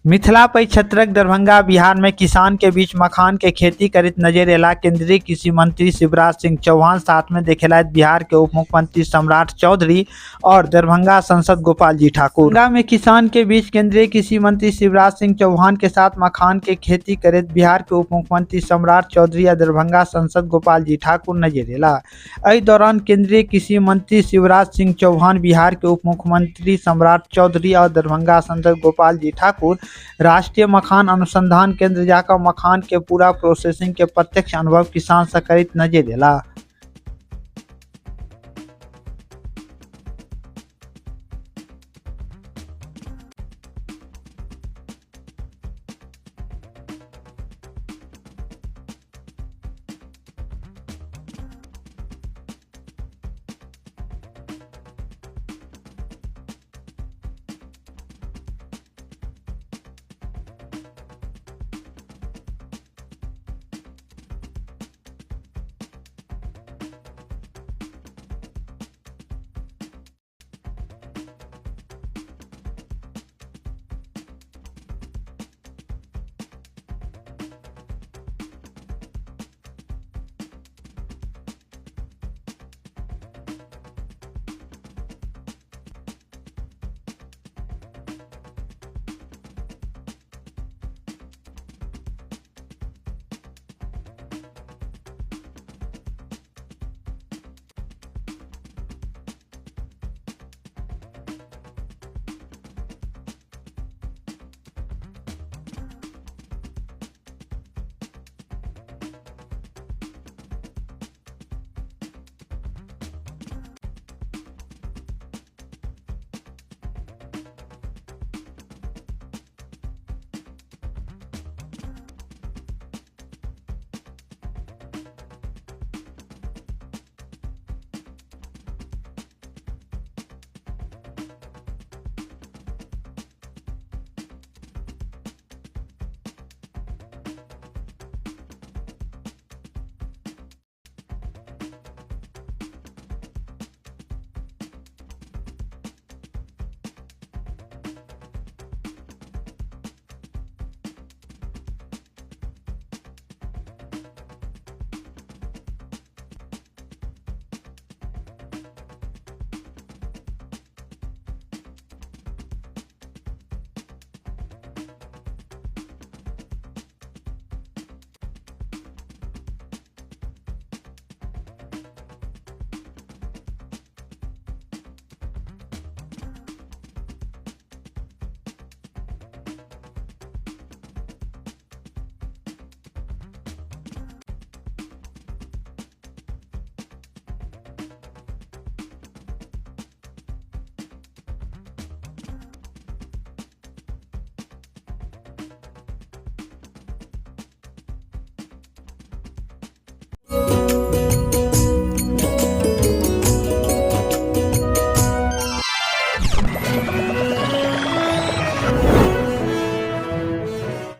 मिथिला परिक्षेत्रक दरभंगा बिहार में किसान के बीच मखान के खेती करत नजर एला केंद्रीय कृषि मंत्री शिवराज सिंह चौहान, साथ में देखेला बिहार के उप मुख्यमंत्री सम्राट चौधरी और दरभंगा सांसद गोपाल जी ठाकुर। दरभंगा में किसान के बीच केंद्रीय कृषि मंत्री शिवराज सिंह चौहान के साथ मखान के खेती करत बिहार के उप मुख्यमंत्री सम्राट चौधरी और दरभंगा सांसद गोपाल जी ठाकुर नजर एला। एहि दौरान केंद्रीय कृषि मंत्री शिवराज सिंह चौहान, बिहार के उप मुख्यमंत्री सम्राट चौधरी और दरभंगा सांसद गोपाल जी ठाकुर राष्ट्रीय मखान अनुसंधान केंद्र जाकर मखान के पूरा प्रोसेसिंग के प्रत्यक्ष अनुभव किसान से करित नजर एला।